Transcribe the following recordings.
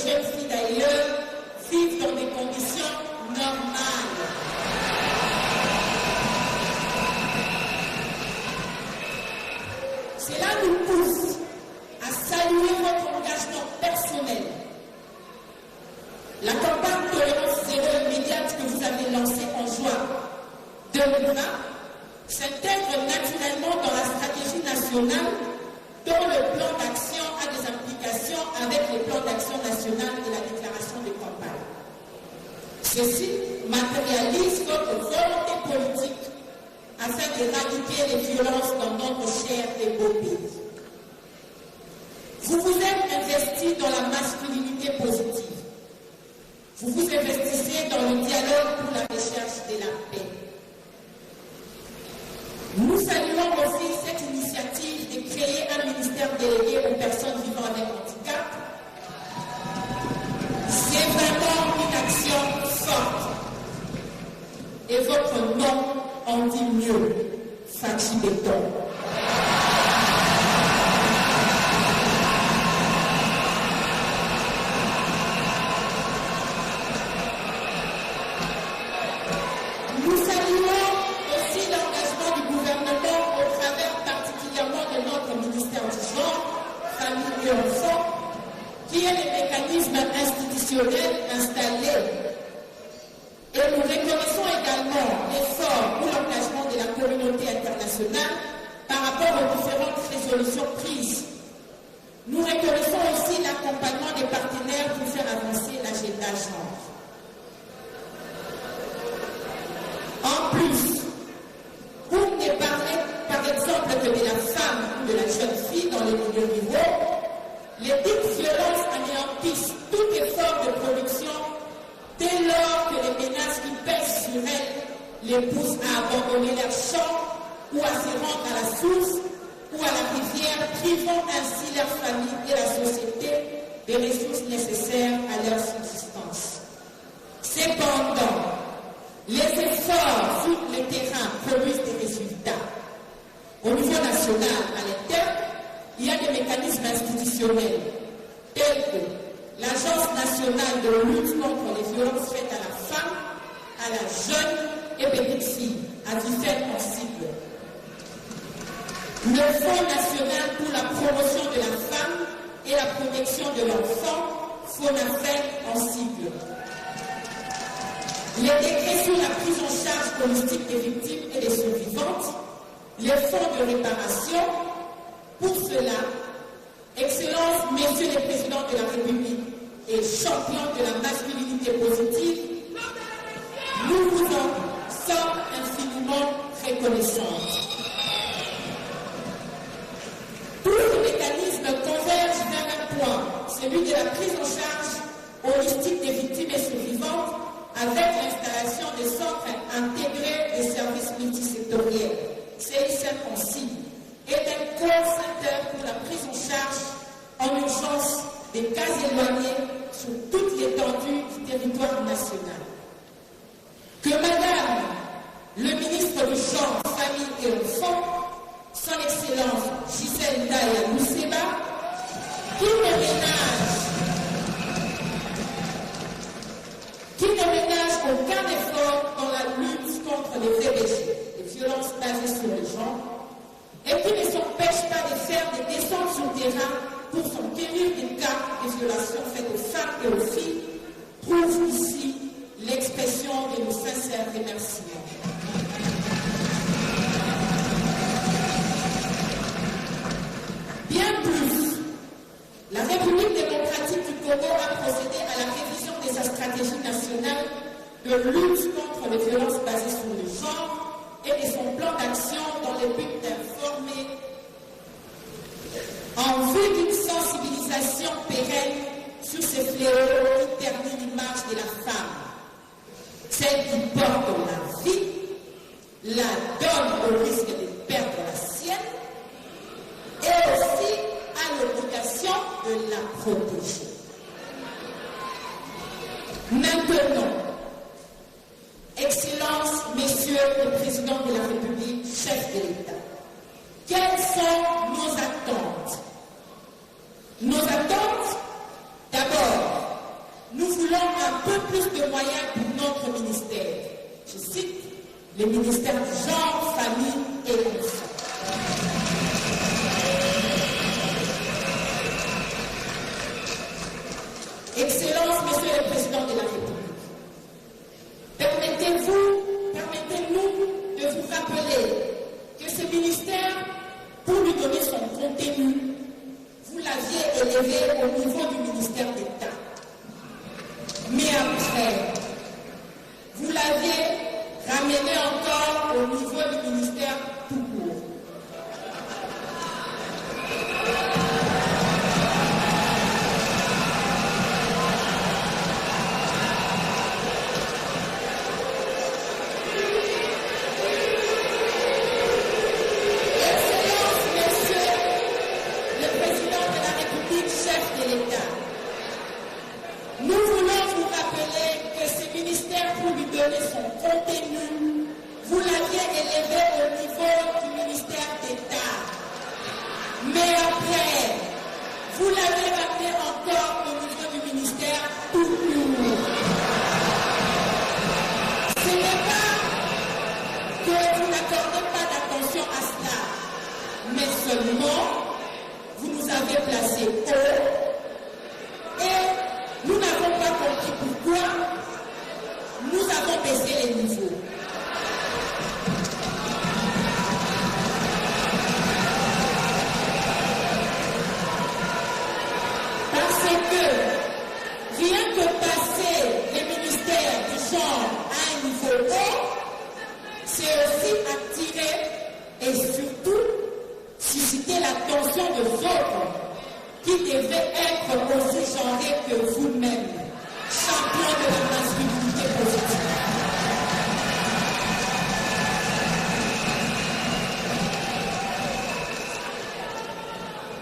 jeunes filles d'ailleurs vivent dans des conditions normales. Cela nous pousse à saluer votre engagement personnel. La campagne Tolérance Zéro immédiate que vous avez lancée en juin 2020 s'intègre naturellement dans la stratégie nationale dont le plan d'action a des implications avec le plan d'action national et la déclaration de campagne. Ceci matérialise votre volonté politique afin d'éradiquer les violences dans notre cher et beau pays. Vous vous êtes investi dans la masculinité positive. Vous vous investissez dans le dialogue pour la recherche de la paix. Nous saluons aussi cette initiative de créer un ministère délégué aux personnes vivant avec handicap. C'est vraiment une action forte. Et votre nom en dit mieux, Fachi Béton. Nous saluons aussi l'engagement du gouvernement au travers particulièrement de notre ministère du genre, famille et enfants, qui est le mécanisme institutionnel installé. Et nous reconnaissons également l'effort ou l'engagement de la communauté internationale par rapport aux différentes résolutions prises. Nous reconnaissons aussi l'accompagnement des partenaires pour faire avancer l'agenda genre. En plus, pour ne parler par exemple que de la femme ou de la jeune fille dans les milieux ruraux, les dites violences anéantissent tout effort de production dès lors que les menaces qui pèsent sur elles les poussent à abandonner leurs champs ou à se rendre à la source ou à la rivière, privant ainsi leur famille et la société des ressources nécessaires à leur subsistance. Cependant, les efforts sur le terrain produisent des résultats. Au niveau national, à l'interne, il y a des mécanismes institutionnels tels que l'Agence nationale de lutte contre les violences faites à la femme, à la jeune et petite fille, à différents cycles. Le Fonds national pour la promotion de la femme et la protection de l'enfant, FONAFEL en cycle. Les décrets sur la prise en charge holistique des victimes et des survivantes, les fonds de réparation. Pour cela, Excellence, Messieurs les Présidents de la République et champions de la masculinité positive, nous vous en sommes infiniment reconnaissants. Tous les mécanismes convergent vers un point, celui de la prise en charge holistique des victimes et survivantes avec l'installation des centres intégrés des services multisectoriels, CICM en cible, est un call-center pour la prise en charge en urgence des cas éloignés sur toute l'étendue du territoire national. Que Madame le ministre du Genre, Famille et Enfants, Son Excellence Gisèle Ndaya Mousseba, qui ne ménage aucun effort dans la lutte contre les VBG, les violences basées sur le genre, et qui ne s'empêche pas de faire des descentes sur le terrain pour s'enquérir des cas de violations faites aux femmes et aux filles, prouve ici l'expression de nos sincères remerciements. Bien plus, la République démocratique du Congo a procédé à la révision de sa stratégie nationale de lutte contre les violences basées sur le genre et de son plan d'action dans le but d'informer en vue d'une sensibilisation pérenne sur ces fléaux qui ternissent l'image de la femme, celle qui porte la vie, la donne au risque de perdre la sienne et aussi à l'obligation de la protéger. Maintenant, Excellences, Messieurs les Présidents de la République, chefs de l'État, quelles sont nos attentes? Nos attentes, d'abord, peu plus de moyens pour notre ministère. Je cite le ministère du genre, famille et enfants. Excellence, Monsieur le Président de la République, permettez-nous de vous rappeler que ce ministère, pour lui donner son contenu, vous l'aviez élevé au niveau du ministère d'État. Mais après, vous l'aviez ramené encore au niveau du ministère tout court. Son contenu, vous l'aviez élevé au niveau du ministère d'État. Mais après, vous l'avez ramené encore au niveau du ministère tout court. Ce n'est pas que vous n'accordez pas d'attention à cela, mais seulement vous nous avez placés haut et nous n'avons pas compris pourquoi. Nous avons baissé les niveaux. Parce que rien que passer les ministères du genre à un niveau haut, c'est aussi attirer et surtout susciter l'attention de autres qui devaient être aussi genrés que vous-même, champions de la masculinité positive.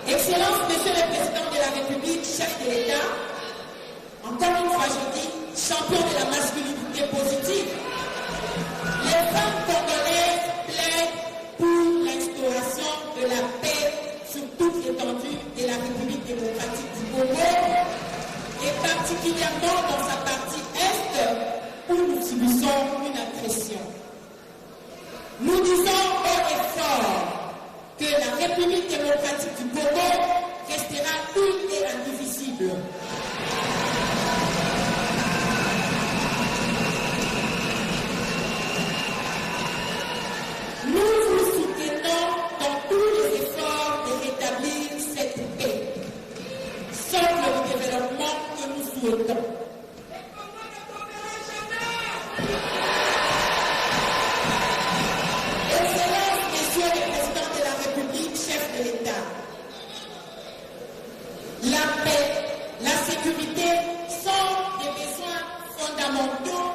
Excellence, Monsieur le Président de la République, chef de l'État, encore une fois je dis, champion de la masculinité positive, les femmes congolaises plaident pour l'instauration de la paix sur toute l'étendue de la République démocratique du Congo, et particulièrement dans sa partie est où nous subissons une agression. Nous disons haut et fort que la République démocratique du Congo restera une et indivisible. Nous vous soutenons dans tous les efforts de rétablir cette paix, sauf le développement que nous souhaitons. Excellence, Monsieur le Président de la République, chef de l'État, la paix, la sécurité sont des besoins fondamentaux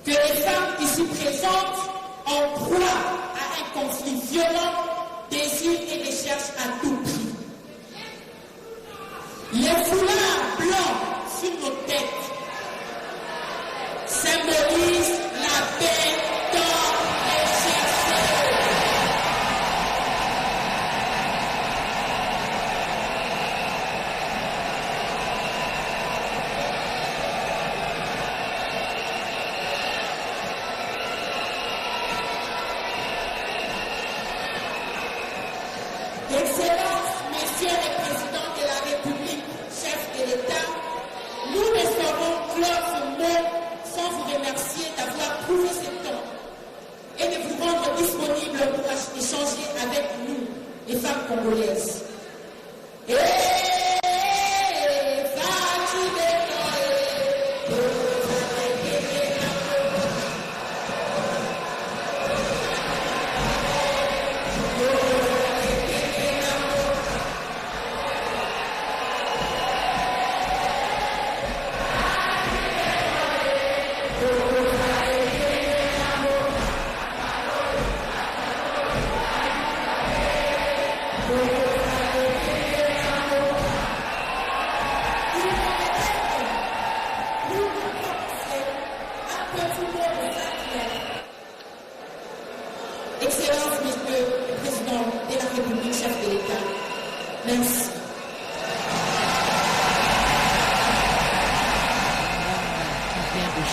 que les femmes ici présentes, en proie à un conflit violent, désirent et recherchent à tout prix. Les foulards blancs sur nos têtes symbolisent la paix tant recherchée. Excellence, Monsieur le Président de la République, chef de l'État, nous ne saurons clore ce mot sans vous remercier d'avoir trouvé ce temps et de vous rendre disponible pour échanger avec nous, les femmes congolaises.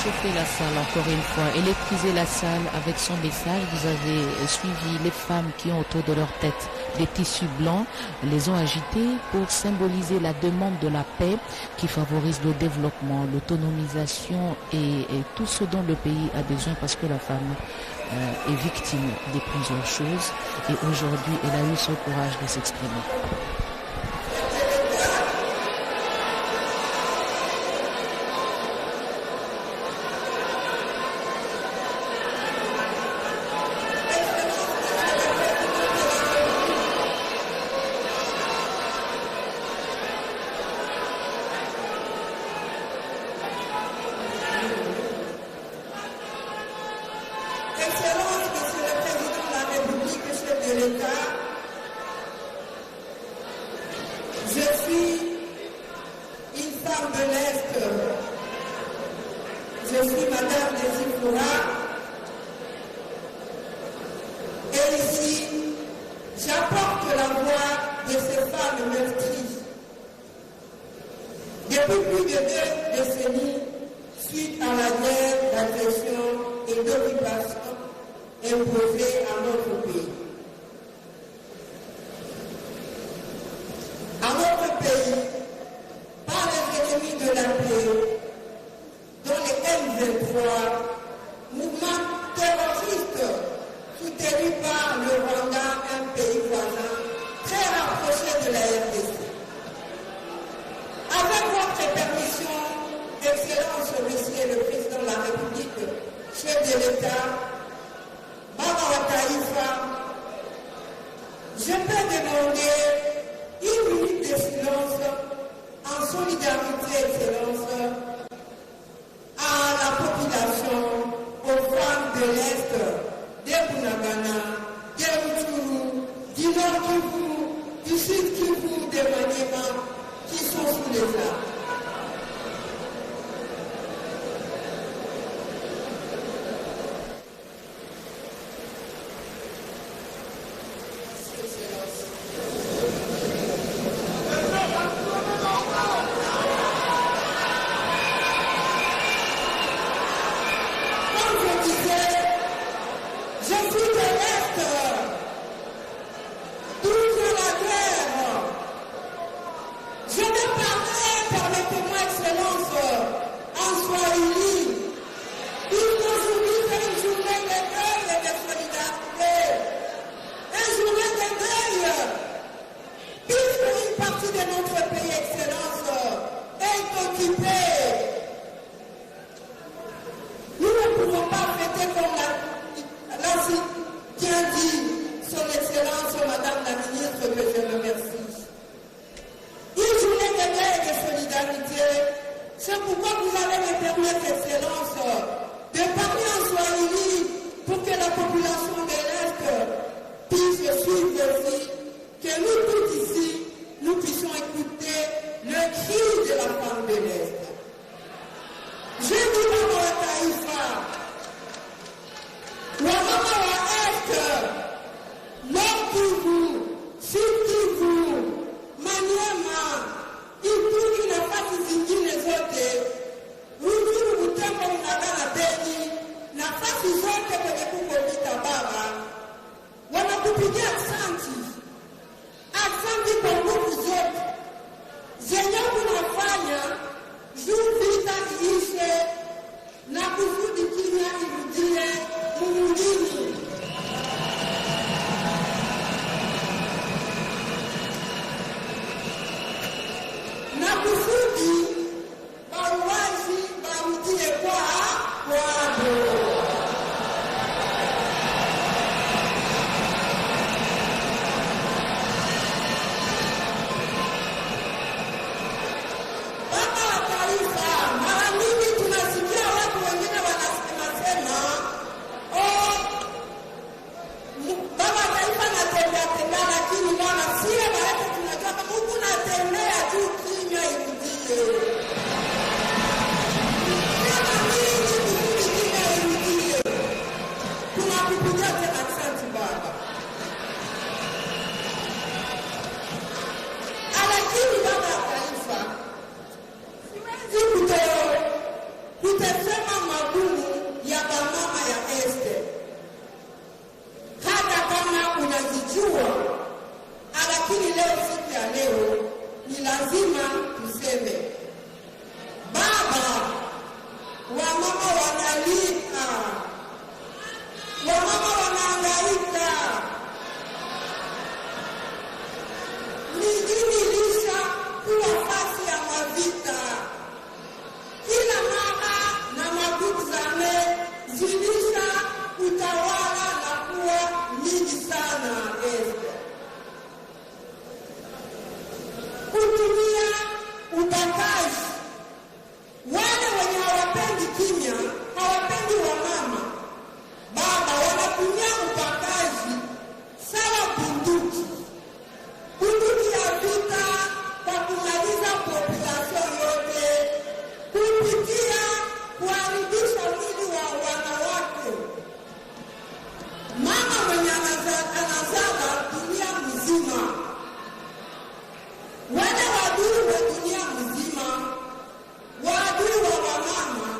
réchauffé la salle encore une fois, électrisé la salle avec son message. Vous avez suivi les femmes qui ont autour de leur tête des tissus blancs, les ont agités pour symboliser la demande de la paix qui favorise le développement, l'autonomisation et tout ce dont le pays a besoin parce que la femme est victime de plusieurs choses et aujourd'hui elle a eu ce courage de s'exprimer. Kutasema mzima, waadui wa wamama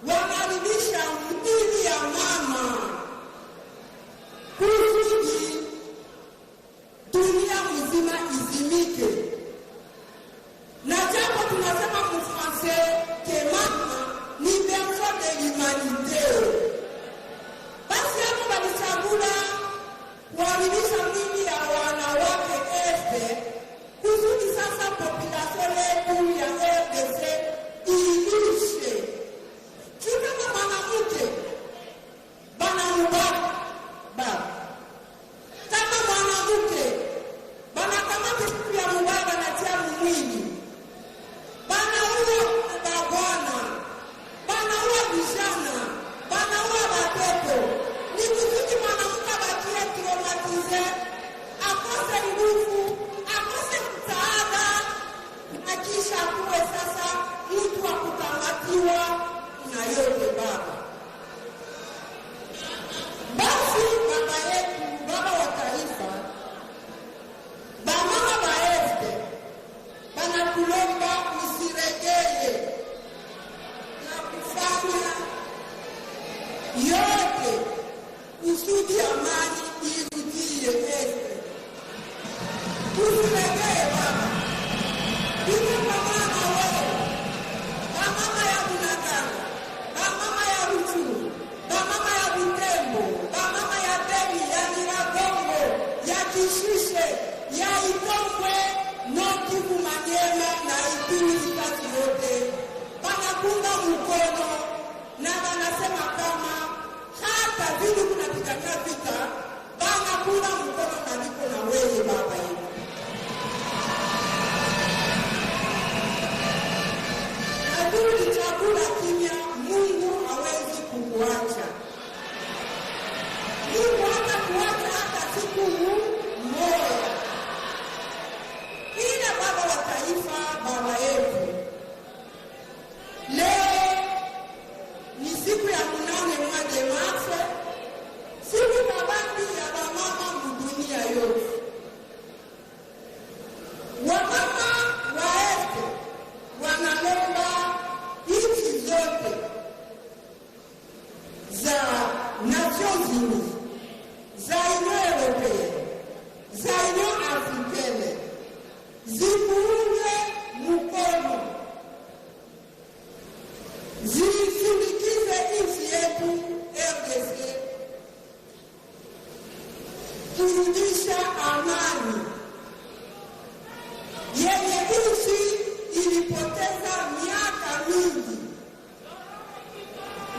wanaharibisha mdini ya mama kusudi dunia mzima izimike. Na japo tunasema mfrancais que mama ni berceau de l'humanité, basi hapo walichagula kuharibisha mdini ya wanawake este kusudi sasa population yetu ya RDC iishe. Kama mwanamke banamubaka baba, kama mwanamke banakamata siku ya mubaba na tia mwili, banaua babwana, banaua vijana, banaua watoto. Ni kusudi mwanamke bakie traumatize, akose nguvu, akose msaada, na kisha kuwe sasa mtu wa kukamatiwa na yote baba. Basi baba yetu, baba wa taifa, bamama baeste, banakulomba usiregeye na kufanya yote kusudi amani irudie este. Usiregeye baba. Iko pamana wewe, bamama ya Bunagana, bamama ya Ruchuru, bamama ya Butembo, bamama ya Beni, ya Nyiragongo, ya Kishishe, ya Itombwe, Nord Kivu, Maniema na Ituri, kati yote banakunga mkono na banasema kama hata vile kunapigania vita banakunga mkono na niko na wewe baba yetu. Adui chakula kimya, Mungu hawezi kukuacha. Mungu hata kuacha hata siku moja. Ila baba wa taifa, baba yetu, leo ni siku ya 8 mwezi Machi, siku kabambi ya wamama dunia yote. Wamama waeste wanalomba nchi zote za Nations Unies, za Union Européenne, za Union Africaine zimuunge mkono, zisindikize nchi yetu RDC kurudisha amani yenye nchi ilipoteza miaka mingi.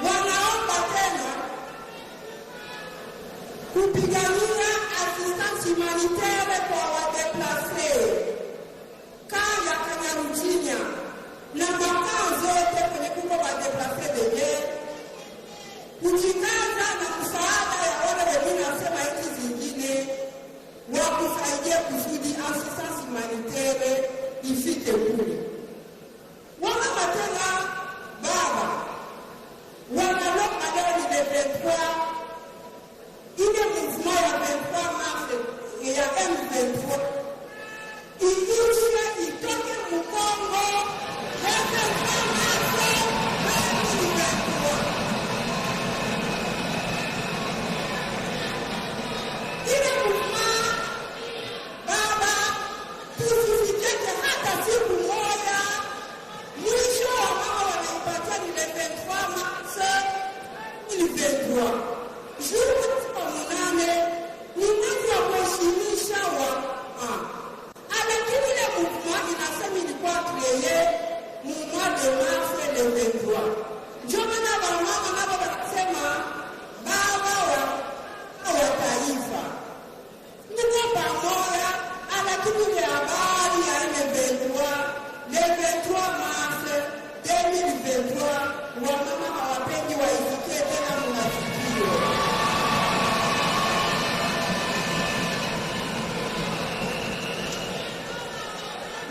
Wanaomba tena kupigania assistance humanitaire kwa wadeplase kaya Kanyaruchinya na makao zote kwenye kuko wadeplase de guerre, kujikaza na msaada ya wale wengine wasema nchi zingine wakusaidia kusudi assistance humanitaire ifike kule. Wamama tena baba wanalomba leo ni 23 ile mouvement ya 23 mars ya M23 iishe, itoke Mkongo ya 23 mars 2023. Ile mouvement baba tusifikie hata siku moja. Mwisho wa mama wanaipatia ni 23 mars 2023. Juu kwa 8 ni mwezi wa kuheshimisha wamama. Lakini ile mouvement inasema ilikuwa kreye mu mois de mars 2023. Ndio maana wamama nabo wanasema baba wa taifa niko pamoja, lakini ile habari ya M23 le 23 mars 2023 wamama hawapendi waisikie tena mnafikio.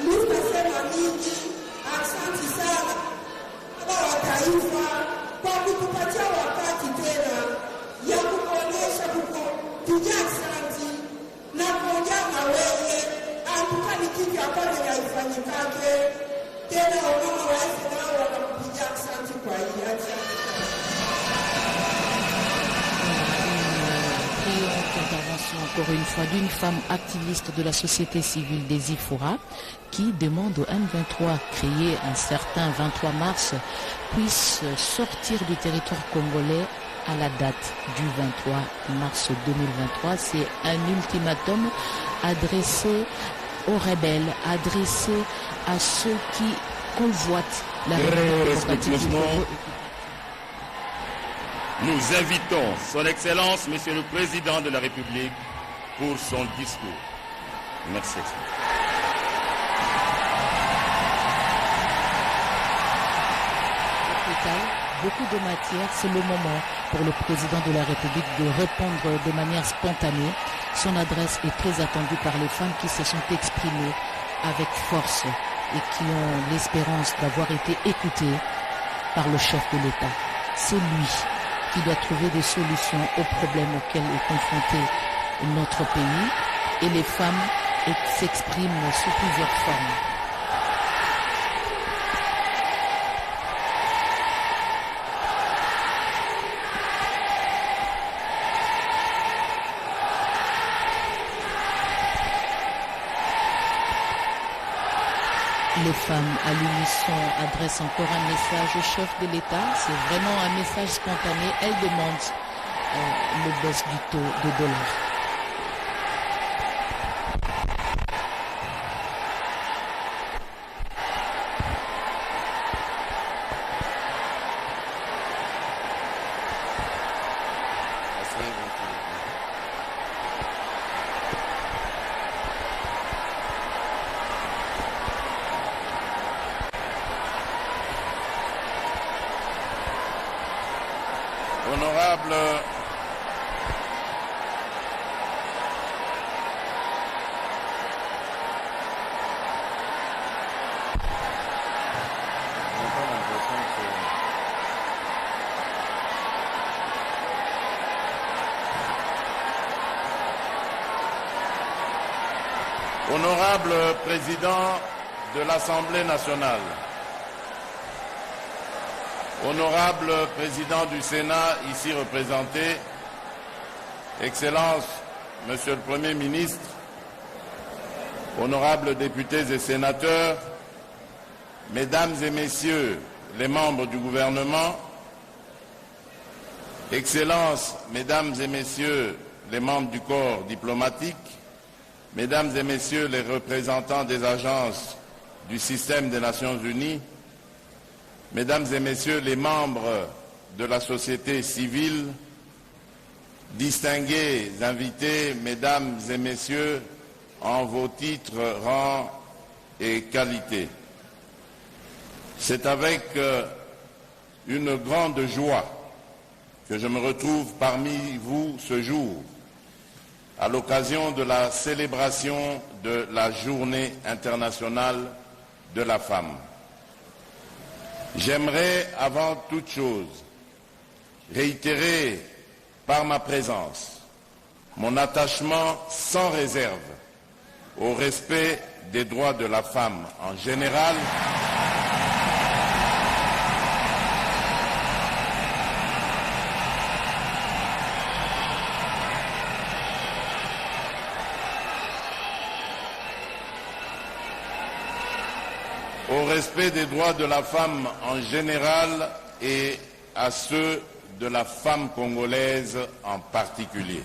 Munasema nini? Asante sana baba wa taifa kwa kutupatia wakati tena ya kuonyesha kupiga asante na kuongea na wewe. Antuka ni kitu ya kwanza ya ifanyikake Intervention encore une fois d'une femme activiste de la société civile des Ifora qui demande au M23 créé un certain 23 mars puisse sortir du territoire congolais à la date du 23 mars 2023. C'est un ultimatum adressé aux rebelles, adressé à ceux qui convoitent la République. Nous invitons son Excellence, Monsieur le Président de la République, pour son discours. Merci. Beaucoup de matière, c'est le moment pour le Président de la République de répondre de manière spontanée. Son adresse est très attendue par les femmes qui se sont exprimées avec force et qui ont l'espérance d'avoir été écoutées par le chef de l'État. C'est lui qui doit trouver des solutions aux problèmes auxquels est confronté notre pays, et les femmes s'expriment sous plusieurs formes. Les femmes à l'unisson adressent encore un message au chef de l'État. C'est vraiment un message spontané. Elles demandent le baisse du taux de dollar. Honorable Président de l'Assemblée nationale, Honorable Président du Sénat ici représenté, Excellence, Monsieur le Premier ministre, honorables députés et sénateurs, Mesdames et Messieurs les membres du gouvernement, Excellences, Mesdames et Messieurs les membres du corps diplomatique, Mesdames et Messieurs les représentants des agences du système des Nations Unies, Mesdames et Messieurs les membres de la société civile, distingués invités, Mesdames et Messieurs, en vos titres, rangs et qualités. C'est avec une grande joie que je me retrouve parmi vous ce jour, à l'occasion de la célébration de la Journée internationale de la femme. J'aimerais avant toute chose réitérer par ma présence mon attachement sans réserve au respect des droits de la femme en général et à ceux de la femme congolaise en particulier.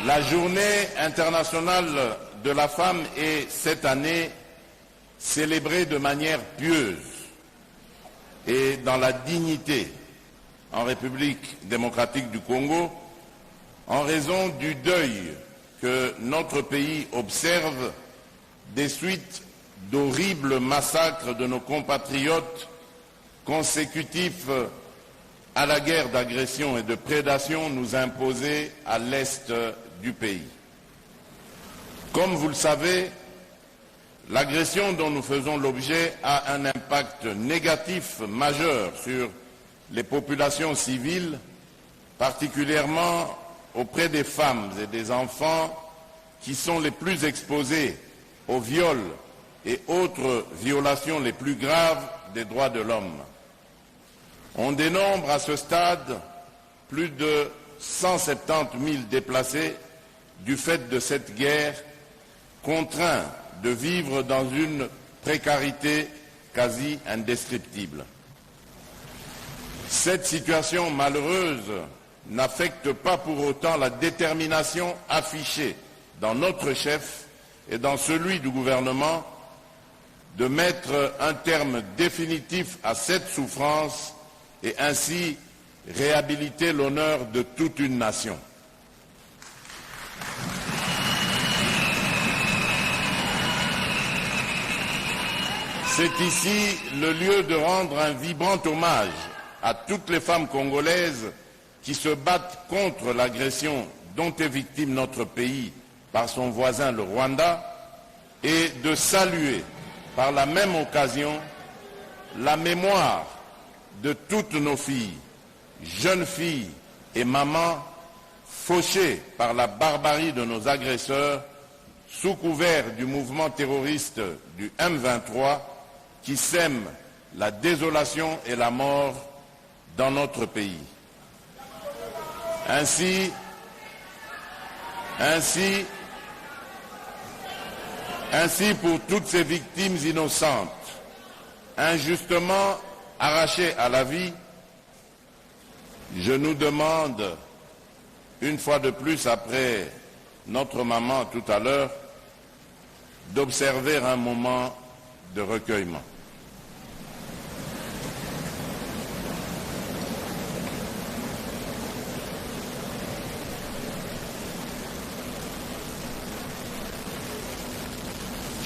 La Journée internationale de la femme est cette année célébrée de manière pieuse et dans la dignité en République démocratique du Congo en raison du deuil que notre pays observe des suites d'horribles massacres de nos compatriotes consécutifs à la guerre d'agression et de prédation nous imposée à l'est du pays. Comme vous le savez, l'agression dont nous faisons l'objet a un impact négatif majeur sur les populations civiles, particulièrement auprès des femmes et des enfants qui sont les plus exposés aux viols et autres violations les plus graves des droits de l'homme. On dénombre à ce stade plus de 170 000 déplacés du fait de cette guerre, contraints de vivre dans une précarité quasi indescriptible. Cette situation malheureuse n'affecte pas pour autant la détermination affichée dans notre chef et dans celui du gouvernement de mettre un terme définitif à cette souffrance et ainsi réhabiliter l'honneur de toute une nation. C'est ici le lieu de rendre un vibrant hommage à toutes les femmes congolaises qui se battent contre l'agression dont est victime notre pays par son voisin le Rwanda et de saluer par la même occasion la mémoire de toutes nos filles, jeunes filles et mamans fauchées par la barbarie de nos agresseurs sous couvert du mouvement terroriste du M23 qui sème la désolation et la mort dans notre pays. Ainsi, pour toutes ces victimes innocentes, injustement arrachées à la vie, je nous demande, une fois de plus après notre maman tout à l'heure, d'observer un moment de recueillement.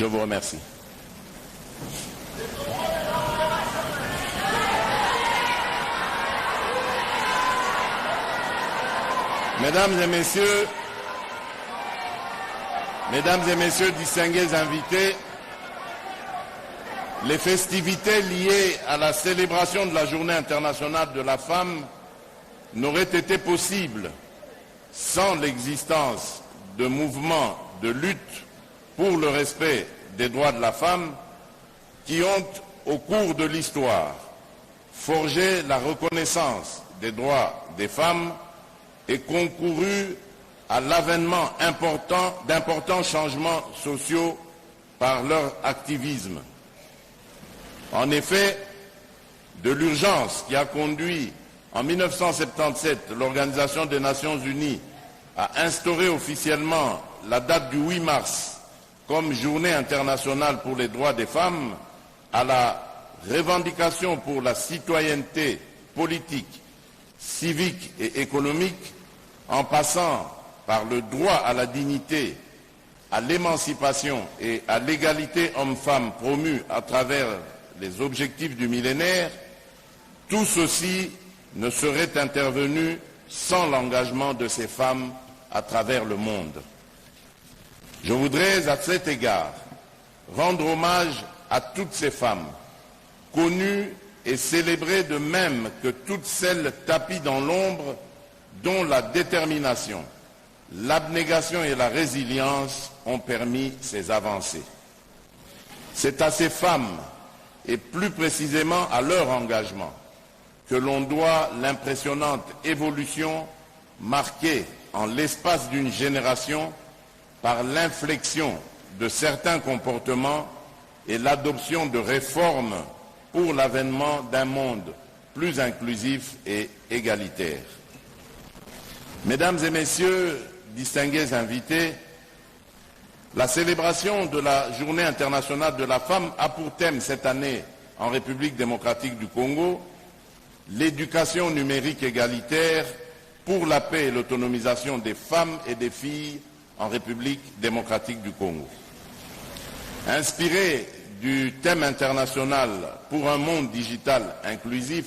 Je vous remercie. Mesdames et messieurs, distingués invités, les festivités liées à la célébration de la Journée internationale de la femme n'auraient été possibles sans l'existence de mouvements de lutte pour le respect des droits de la femme qui ont, au cours de l'histoire, forgé la reconnaissance des droits des femmes et concouru à l'avènement d'importants changements sociaux par leur activisme. En effet, de l'urgence qui a conduit en 1977 l'Organisation des Nations Unies à instaurer officiellement la date du 8 mars comme Journée internationale pour les droits des femmes, à la revendication pour la citoyenneté politique, civique et économique, en passant par le droit à la dignité, à l'émancipation et à l'égalité homme-femme promus à travers les objectifs du millénaire, tout ceci ne serait intervenu sans l'engagement de ces femmes à travers le monde. Je voudrais à cet égard rendre hommage à toutes ces femmes, connues et célébrées de même que toutes celles tapies dans l'ombre, dont la détermination, l'abnégation et la résilience ont permis ces avancées. C'est à ces femmes, et plus précisément à leur engagement, que l'on doit l'impressionnante évolution marquée en l'espace d'une génération par l'inflexion de certains comportements et l'adoption de réformes pour l'avènement d'un monde plus inclusif et égalitaire. Mesdames et messieurs, distingués invités, la célébration de la Journée internationale de la femme a pour thème cette année en République démocratique du Congo l'éducation numérique égalitaire pour la paix et l'autonomisation des femmes et des filles en République démocratique du Congo. Inspiré du thème international pour un monde digital inclusif,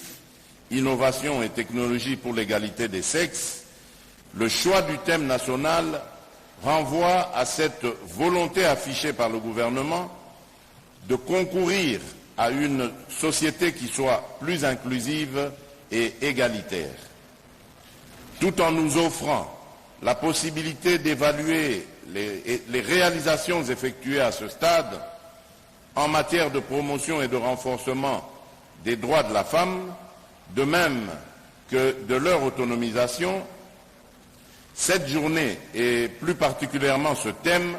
innovation et technologie pour l'égalité des sexes, le choix du thème national renvoie à cette volonté affichée par le gouvernement de concourir à une société qui soit plus inclusive et égalitaire, tout en nous offrant la possibilité d'évaluer les réalisations effectuées à ce stade en matière de promotion et de renforcement des droits de la femme, de même que de leur autonomisation, cette journée, et plus particulièrement ce thème,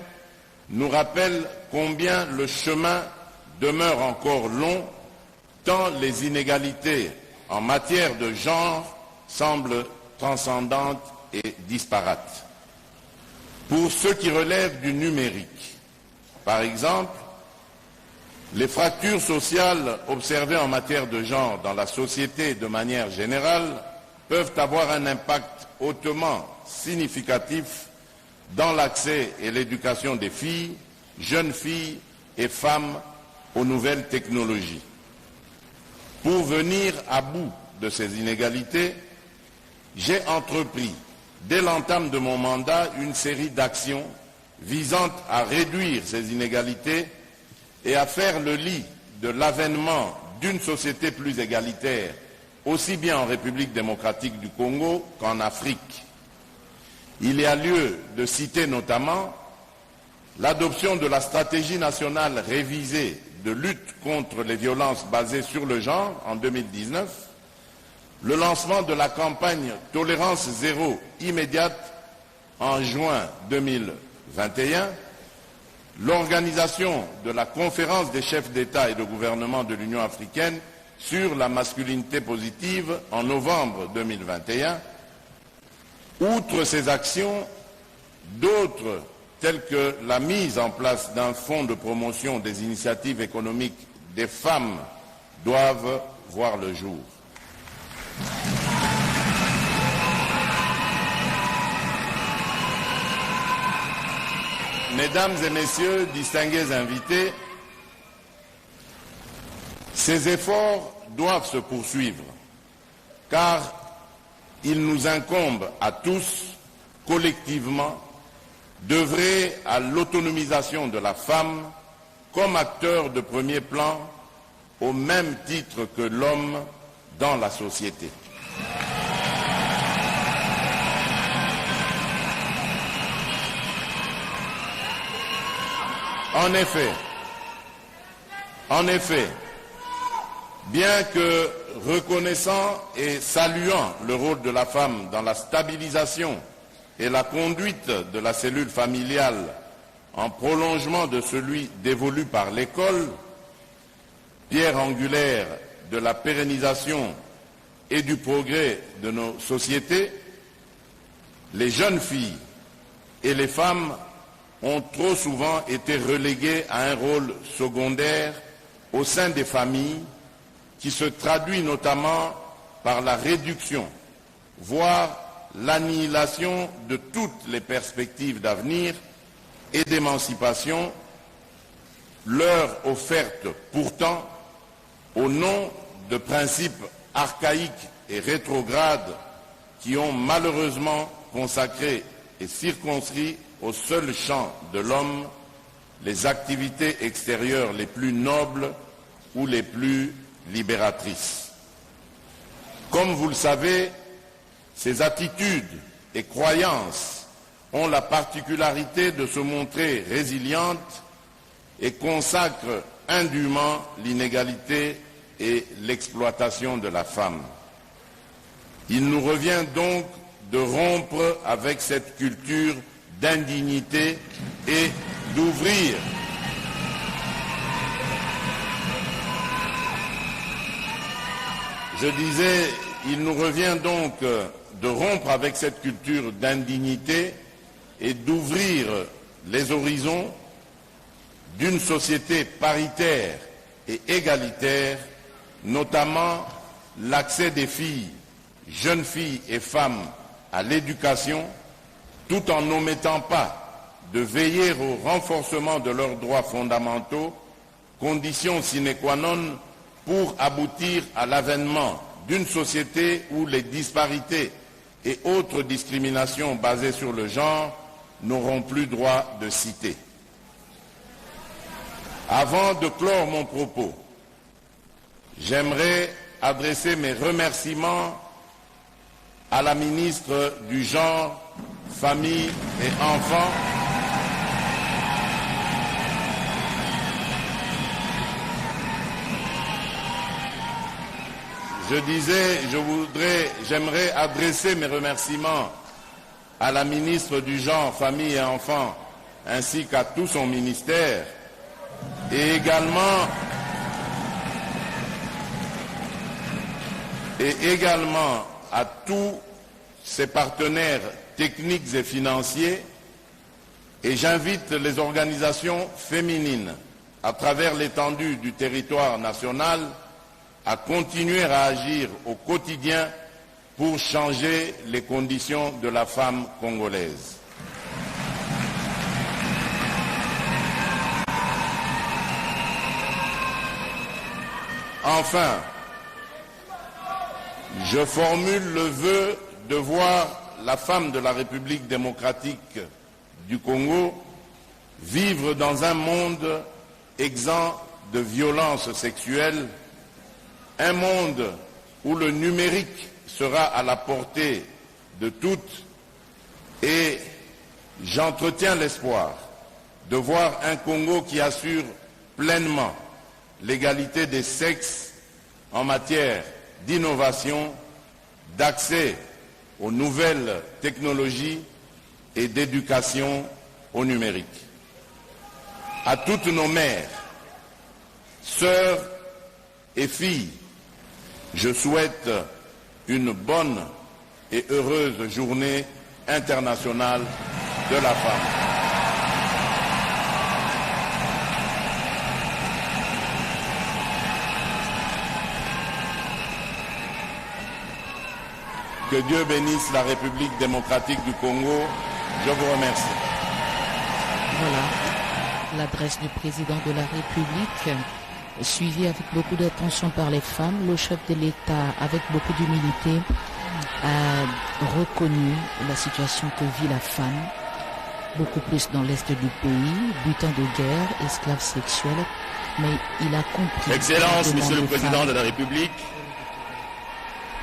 nous rappelle combien le chemin demeure encore long, tant les inégalités en matière de genre semblent transcendantes et disparates. Pour ce qui relève du numérique, par exemple, les fractures sociales observées en matière de genre dans la société de manière générale peuvent avoir un impact hautement significatif dans l'accès et l'éducation des filles, jeunes filles et femmes aux nouvelles technologies. Pour venir à bout de ces inégalités, j'ai entrepris, dès l'entame de mon mandat, une série d'actions visant à réduire ces inégalités et à faire le lit de l'avènement d'une société plus égalitaire, aussi bien en République démocratique du Congo qu'en Afrique. Il y a lieu de citer notamment l'adoption de la stratégie nationale révisée de lutte contre les violences basées sur le genre en 2019, le lancement de la campagne Tolérance zéro immédiate en juin 2021, l'organisation de la conférence des chefs d'État et de gouvernement de l'Union africaine sur la masculinité positive en novembre 2021. Outre ces actions, d'autres, telles que la mise en place d'un fonds de promotion des initiatives économiques des femmes, doivent voir le jour. Mesdames et messieurs, distingués invités, ces efforts doivent se poursuivre, car il nous incombe à tous, collectivement, d'œuvrer à l'autonomisation de la femme comme acteur de premier plan, au même titre que l'homme dans la société. En effet, bien que reconnaissant et saluant le rôle de la femme dans la stabilisation et la conduite de la cellule familiale en prolongement de celui dévolu par l'école, pierre angulaire de la pérennisation et du progrès de nos sociétés, les jeunes filles et les femmes ont trop souvent été reléguées à un rôle secondaire au sein des familles, qui se traduit notamment par la réduction, voire l'annihilation de toutes les perspectives d'avenir et d'émancipation leur offertes pourtant au nom de principes archaïques et rétrogrades qui ont malheureusement consacré et circonscrit au seul champ de l'homme les activités extérieures les plus nobles ou les plus libératrices. Comme vous le savez, ces attitudes et croyances ont la particularité de se montrer résilientes et consacrent indûment l'inégalité et l'exploitation de la femme. Il nous revient donc de rompre avec cette culture d'indignité et d'ouvrir Je disais, il nous revient donc de rompre avec cette culture d'indignité et d'ouvrir les horizons d'une société paritaire et égalitaire, notamment l'accès des filles, jeunes filles et femmes à l'éducation, tout en n'omettant pas de veiller au renforcement de leurs droits fondamentaux, condition sine qua non pour aboutir à l'avènement d'une société où les disparités et autres discriminations basées sur le genre n'auront plus droit de cité. Avant de clore mon propos, j'aimerais adresser mes remerciements à la ministre du Genre, Famille et Enfants, je disais, j'aimerais adresser mes remerciements à la ministre du Genre, Famille et Enfants, ainsi qu'à tout son ministère, et également à tous ses partenaires techniques et financiers, et j'invite les organisations féminines à travers l'étendue du territoire national à continuer à agir au quotidien pour changer les conditions de la femme congolaise. Enfin, je formule le vœu de voir la femme de la République démocratique du Congo vivre dans un monde exempt de violences sexuelles, un monde où le numérique sera à la portée de toutes, et j'entretiens l'espoir de voir un Congo qui assure pleinement l'égalité des sexes en matière d'innovation, d'accès aux nouvelles technologies et d'éducation au numérique. À toutes nos mères, sœurs et filles, je souhaite une bonne et heureuse journée internationale de la femme. Que Dieu bénisse la République démocratique du Congo. Je vous remercie. Voilà l'adresse du président de la République, suivie avec beaucoup d'attention par les femmes. Le chef de l'État, avec beaucoup d'humilité, a reconnu la situation que vit la femme, beaucoup plus dans l'est du pays, butin de guerre, esclave sexuel, mais il a compris... Excellence, Monsieur le Président de la République,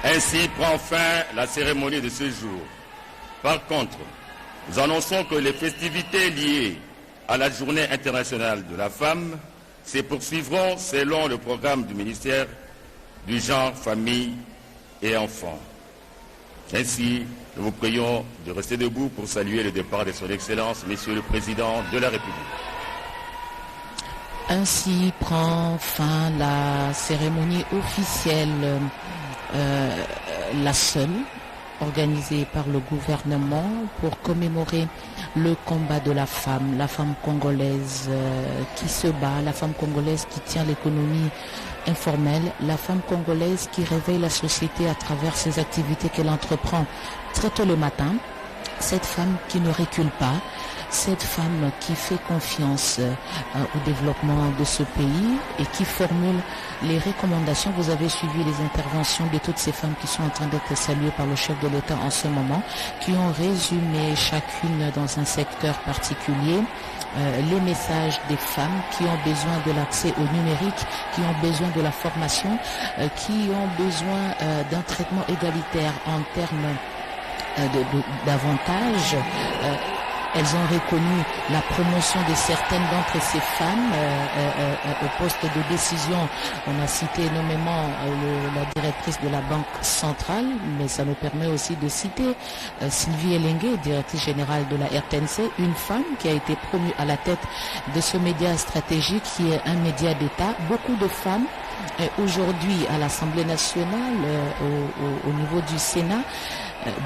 ainsi prend fin la cérémonie de ce jour. Par contre, nous annonçons que les festivités liées à la Journée internationale de la femme se poursuivront selon le programme du ministère du Genre, Famille et Enfants. Ainsi, nous vous prions de rester debout pour saluer le départ de son Excellence, Monsieur le Président de la République. Ainsi prend fin la cérémonie officielle, la seule, organisée par le gouvernement pour commémorer le combat de la femme congolaise qui se bat, la femme congolaise qui tient l'économie informelle, la femme congolaise qui réveille la société à travers ses activités qu'elle entreprend très tôt le matin, cette femme qui ne recule pas, cette femme qui fait confiance au développement de ce pays et qui formule les recommandations. Vous avez suivi les interventions de toutes ces femmes qui sont en train d'être saluées par le chef de l'État en ce moment, qui ont résumé chacune dans un secteur particulier les messages des femmes qui ont besoin de l'accès au numérique, qui ont besoin de la formation, qui ont besoin d'un traitement égalitaire en termes d'avantages. Elles ont reconnu la promotion de certaines d'entre ces femmes au poste de décision. On a cité nommément la directrice de la Banque centrale, mais ça nous permet aussi de citer Sylvie Elengue, directrice générale de la RTNC, une femme qui a été promue à la tête de ce média stratégique qui est un média d'État. Beaucoup de femmes aujourd'hui à l'Assemblée nationale, au niveau du Sénat,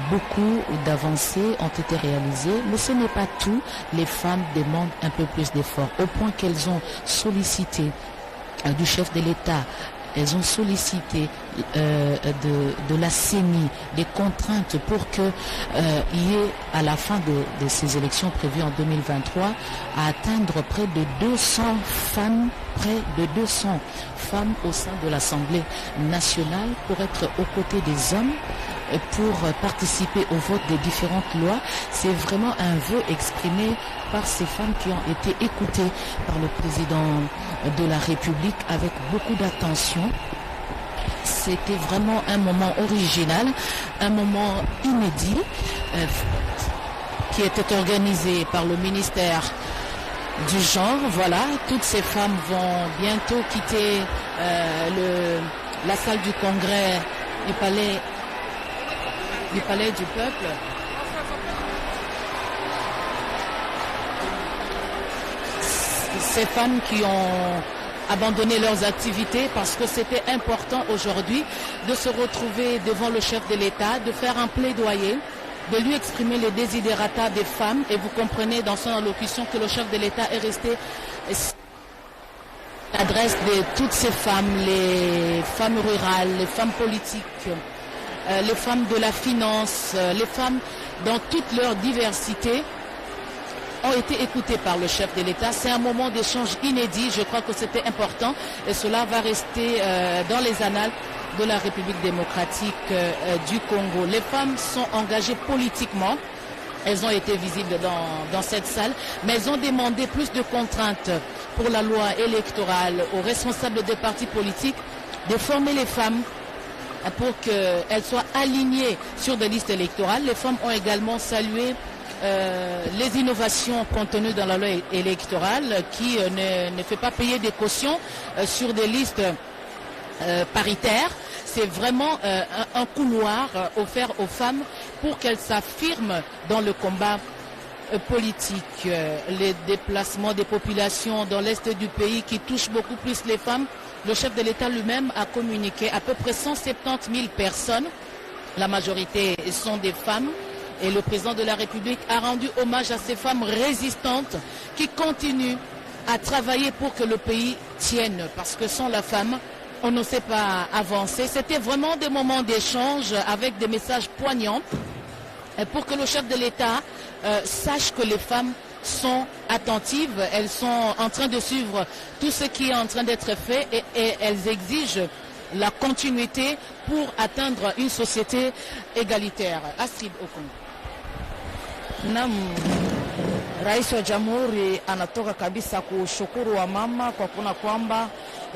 beaucoup d'avancées ont été réalisées, mais ce n'est pas tout. Les femmes demandent un peu plus d'efforts, au point qu'elles ont sollicité du chef de l'État, elles ont sollicité de la CENI des contraintes pour qu'il y ait à la fin de ces élections prévues en 2023 à atteindre près de 200 femmes au sein de l'Assemblée nationale pour être aux côtés des hommes, pour participer au vote des différentes lois. C'est vraiment un vœu exprimé par ces femmes qui ont été écoutées par le président de la République avec beaucoup d'attention. C'était vraiment un moment original, un moment inédit qui était organisé par le ministère du genre. Voilà, toutes ces femmes vont bientôt quitter la salle du congrès du palais du peuple. Ces femmes qui ont abandonné leurs activités parce que c'était important aujourd'hui de se retrouver devant le chef de l'État, de faire un plaidoyer, de lui exprimer les desiderata des femmes. Et vous comprenez dans son allocution que le chef de l'État est resté à l'adresse de toutes ces femmes, les femmes rurales, les femmes politiques, les femmes de la finance, les femmes dans toute leur diversité ont été écoutées par le chef de l'État. C'est un moment d'échange inédit, je crois que c'était important et cela va rester dans les annales de la République démocratique du Congo. Les femmes sont engagées politiquement, elles ont été visibles dans cette salle, mais elles ont demandé plus de contraintes pour la loi électorale aux responsables des partis politiques de former les femmes pour qu'elles soient alignées sur des listes électorales. Les femmes ont également salué les innovations contenues dans la loi électorale qui ne fait pas payer des cautions sur des listes paritaires. C'est vraiment un couloir offert aux femmes pour qu'elles s'affirment dans le combat politique. Les déplacements des populations dans l'est du pays qui touchent beaucoup plus les femmes. Le chef de l'État lui-même a communiqué à peu près 170 000 personnes. La majorité sont des femmes. Et le président de la République a rendu hommage à ces femmes résistantes qui continuent à travailler pour que le pays tienne. Parce que sans la femme, on ne sait pas avancer. C'était vraiment des moments d'échange avec des messages poignants pour que le chef de l'État sache que les femmes sont attentives. Elles sont en train de suivre tout ce qui est en train d'être fait et elles exigent la continuité pour atteindre une société égalitaire. Astrid Okon. Naam, Rais wa Jamhuri anatoka kabisa kushukuru wa mama kwa kuona kwamba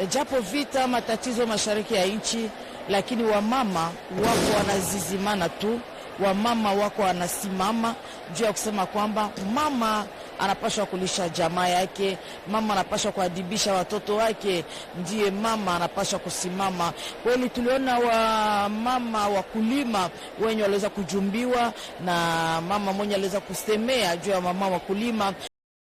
japo vita matatizo mashariki ya nchi, lakini wamama wako wanazizimana tu, wamama wako wanasimama juu ya kusema kwamba mama anapaswa kulisha jamaa yake, mama anapaswa kuadibisha watoto wake, ndiye mama anapaswa kusimama. Kweli tuliona wa mama wakulima wenye waliweza kujumbiwa na mama mwenye aliweza kusemea juu ya mama wakulima